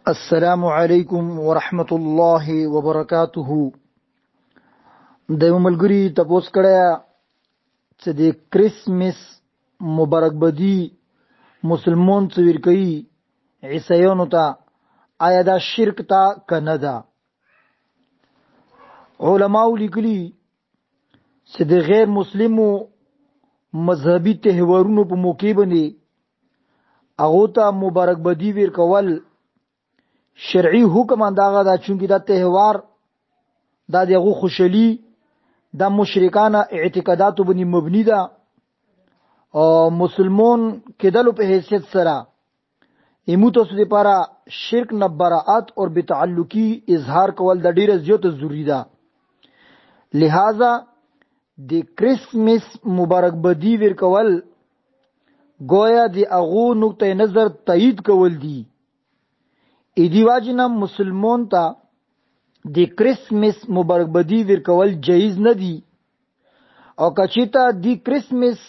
السلام علیکم ورحمت الله وبرکاته. د ملګری تاسو کړه چې د کریسمس مبارکبادي مسلمان څویر کوي عیسایانو ته، آیا دا شرک تا کنه ده؟ علماء لیکلي چې د غیر مسلمو مذهبي تهوارونو په موقع باندې هغه ته مبارکبادي ورکول شرعي حکم انداغه دا، چونکی دا تهوار دا دغه خوشحالي دا مشرکانه اعتقاداتو باندې مبني ده او مسلمان کېدلو په حیثیت سره ایموتو سو لپاره شرک نه براءت اور بتعلقی اظهار کول د ډیره زیاته ضروری ده. لہذا د کریسمس مبارکبادي ورکول گویا د اغو نقطه نظر تایید کول دي. ایدی واجنا مسلمان تا د کریسمس مبارکبادي ورکول جایز نه دي، او کچیتا د کریسمس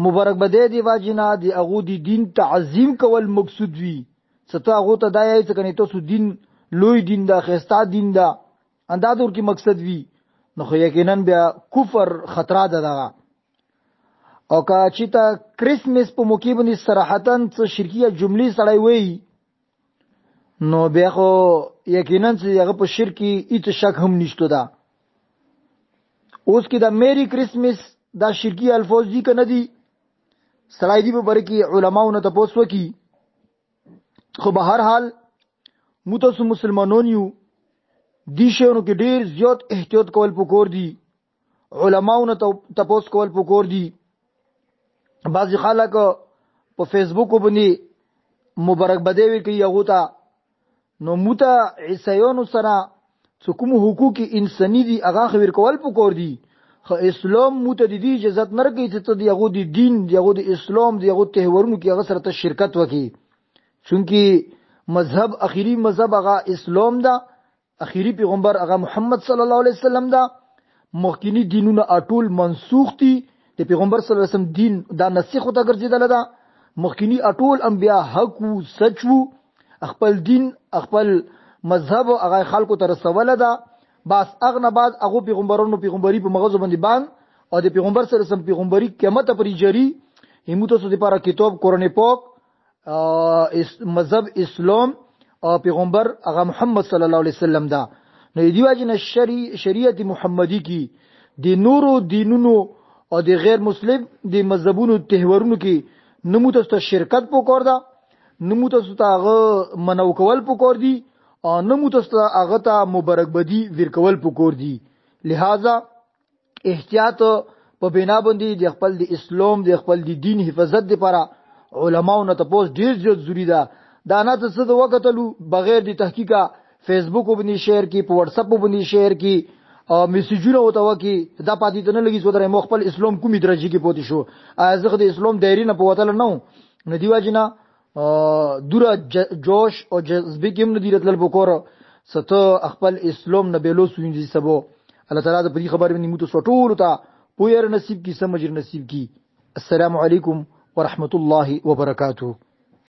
مبارکبادي دی واجنا د اغو دی دین تعظیم کول مقصود وي، ستو اغو ته دای چې کني تاسو دین لوی دین دا خستا دین دا اندادور کی مقصد وي، نو خو یقینا بیا کفر خطر ده دغه. او کچیتا کریسمس په موقع باندې صراحتاً څه شرکیه جملې سړی وایي، نو بیا خو یقینا چې هغه په شرک کې هیڅ شک هم نشته ده. اوس کې دا میری کریسمس دا شرکی الفاظ دي که نه دي، سړی دی په باره کې علماو نه تپوس وکړي. خو به هر حال موږ تاسو مسلمانان یو، دې شیانو کې ډېر زیات احتیاط کول پکار دي، علماو نه تپوس کول پکار دي. بعضې خلک په فیسبوک باندې مبارکبادي ورکوي هغو ته، نو موته عیسایانو سره څه کوم حقوق انساني دي هغه خو ورکول پکار دي. خو اسلام موته د دې اجازه نه ورکوي چې ته د هغو د دین د هغو د اسلام د هغو تهوارونو کې هغه سره ته شرکت وکړي، چونکې مذهب اخیری مذهب هغه اسلام ده، اخیری پیغمبر هغه محمد صلی الله علیه وسلم ده. مخکینی دینونه اټول منسوخ دي، د پیغمبر صلی الله علیه وسلم دین دا نسخ ته ګرځیدل ده. مخکینی اټول انبیا حق وو، سچ وو، خپل دین خپل مذهب هغه خلکو ته رسوله ده. بس اغه بعد هغه پیغمبرانو پیغمبري په مغزو باندې بان او د پیغمبر سره سم پیغمبري قیامت پر جاری همته سو د لپاره کتاب قرآن پاک، مذهب اسلام او پیغمبر هغه محمد صلی الله علیه وسلم ده. نو دی واجنه شریعت محمدی کی د نورو دینونو او د غیر مسلم د مذهبونو تهوارونو کې نموت شرکت پکور ده، نموت هغه منو کول پکور دي، او نموت هغه ته مبارکبادي ورکول پکور دي. لہذا احتیاط په بنا باندې د خپل د اسلام د خپل د دین حفاظت لپاره علماو نه تاسو ډیر زیات ضروری ده. دا نه څه د وکټلو بغیر د تحقیقه فیسبوک باندې شیر کی، په واتس اپ باندې شیر کی، او میسجونه وته وکي دا پاتې نه لګي سو درې مو خپل اسلام کومې درجه کې پوتې شو، ازغه د اسلام دایره نه پوتل نه نو دی واجنه دوره جوش او جذبه کې هم نه دی راتل بکور ستو خپل اسلام نه بیلو سوینځي سبو. الله تعالی د دې خبرې باندې موږ ټول ته پوهر نصیب کی، سمجھ نصیب کی. السلام علیکم ورحمت الله وبرکاته.